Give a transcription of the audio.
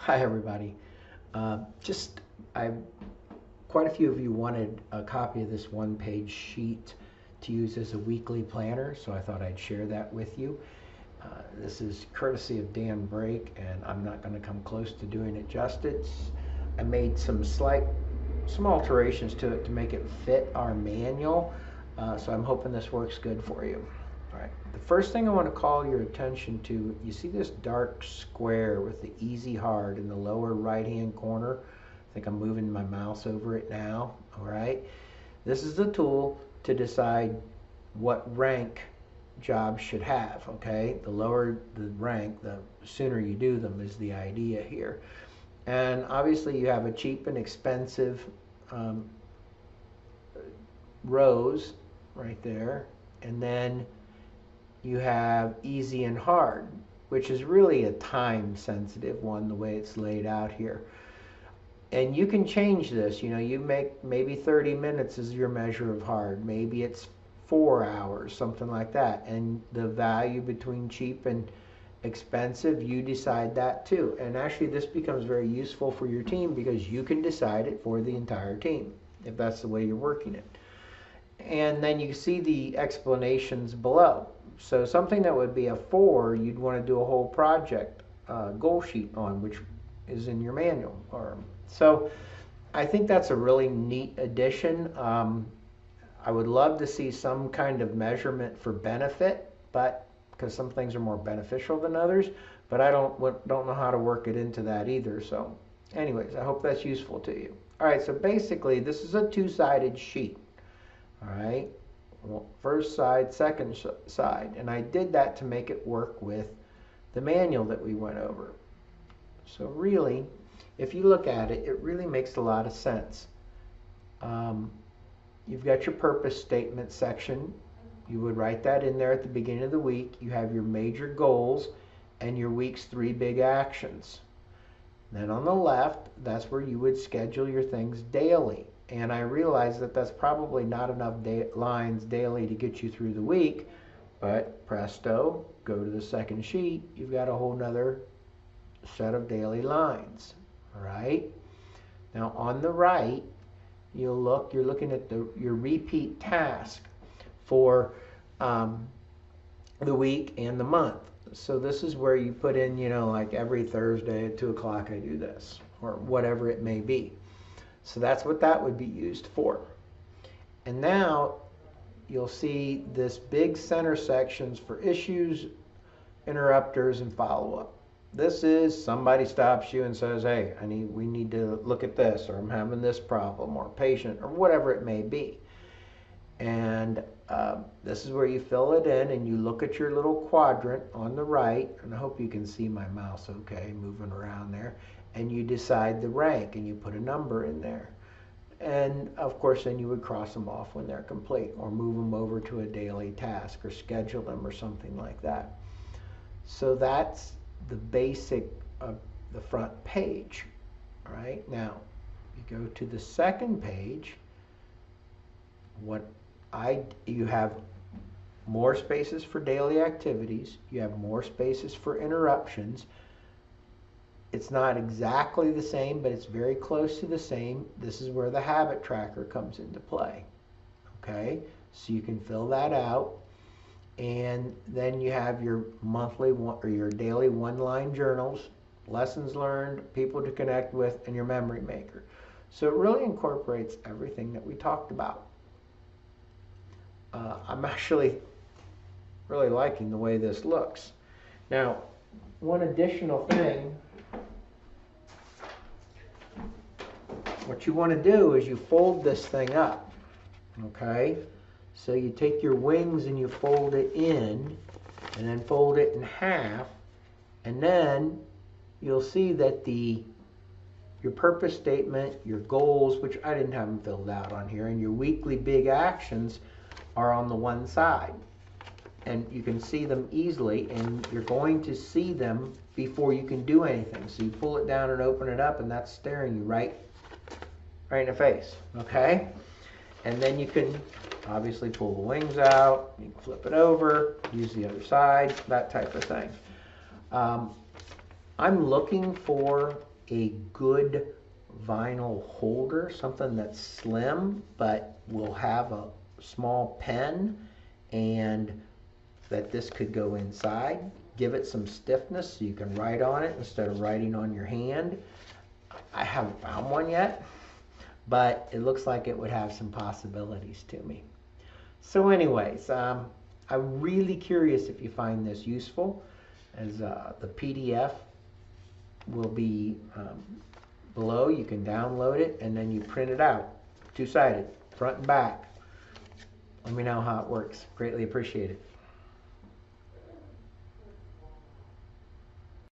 Hi everybody. Just quite a few of you wanted a copy of this one-page sheet to use as a weekly planner, so I thought I'd share that with you. This is courtesy of Dan Brake, and I'm not going to come close to doing it justice. I made some alterations to it to make it fit our manual, so I'm hoping this works good for you. All right. The first thing I want to call your attention to, you see this dark square with the easy hard in the lower right hand corner. I think I'm moving my mouse over it now. All right. This is the tool to decide what rank jobs should have. Okay. The lower the rank, the sooner you do them is the idea here. And obviously you have a cheap and expensive rows right there. And then you have easy and hard, which is really a time sensitive one, the way it's laid out here. And you can change this. You make maybe 30 minutes is your measure of hard. Maybe it's 4 hours, something like that. And the value between cheap and expensive, you decide that too. And actually this becomes very useful for your team because you can decide it for the entire team if that's the way you're working it. And then you see the explanations below. So something that would be a 4, you'd want to do a whole project goal sheet on, which is in your manual. So I think that's a really neat addition. I would love to see some kind of measurement for benefit, but because some things are more beneficial than others, but I don't know how to work it into that either. So anyways, I hope that's useful to you. All right, so basically this is a two-sided sheet. All right, well, first side, second side, and I did that to make it work with the manual that we went over. So really, if you look at it, it really makes a lot of sense. You've got your purpose statement section. You would write that in there at the beginning of the week. You have your major goals and your week's 3 big actions. Then on the left, that's where you would schedule your things daily. And I realize that that's probably not enough lines daily to get you through the week, but presto, go to the second sheet, you've got a whole nother set of daily lines. All right. Now on the right, you're looking at your repeat task for the week and the month. So this is where you put in, like every Thursday at 2 o'clock I do this, or whatever it may be. So that's what that would be used for. And now you'll see this big center sections for issues, interrupters, and follow-up. This is somebody stops you and says, hey, we need to look at this, or I'm having this problem, or patient, or whatever it may be. And this is where you fill it in and you look at your little quadrant on the right, and I hope you can see my mouse okay, moving around there, and you decide the rank and you put a number in there. And of course then you would cross them off when they're complete, or move them over to a daily task, or schedule them, or something like that. So that's the basic of the front page. All right, now you go to the second page. You have more spaces for daily activities. You have more spaces for interruptions. It's not exactly the same, but it's very close to the same. This is where the habit tracker comes into play. Okay, so you can fill that out. And then you have your monthly or your daily one-line journals, lessons learned, people to connect with, and your memory maker. So it really incorporates everything that we talked about. I'm actually really liking the way this looks. Now, one additional thing, what you want to do is you fold this thing up, okay? So you take your wings and you fold it in, and then fold it in half, and then you'll see that your purpose statement, your goals, which I didn't have them filled out on here, and your weekly big actions are on the one side. And you can see them easily, and you're going to see them before you can do anything. So you pull it down and open it up, and that's staring you right in the face, okay? And then you can obviously pull the wings out, you can flip it over, use the other side, that type of thing. I'm looking for a good vinyl holder, something that's slim but will have a small pen, and that this could go inside. Give it some stiffness so you can write on it instead of writing on your hand. I haven't found one yet, but it looks like it would have some possibilities to me. So anyways, I'm really curious if you find this useful, as the PDF will be below. You can download it and then you print it out, two-sided, front and back. Let me know how it works. Greatly appreciate it.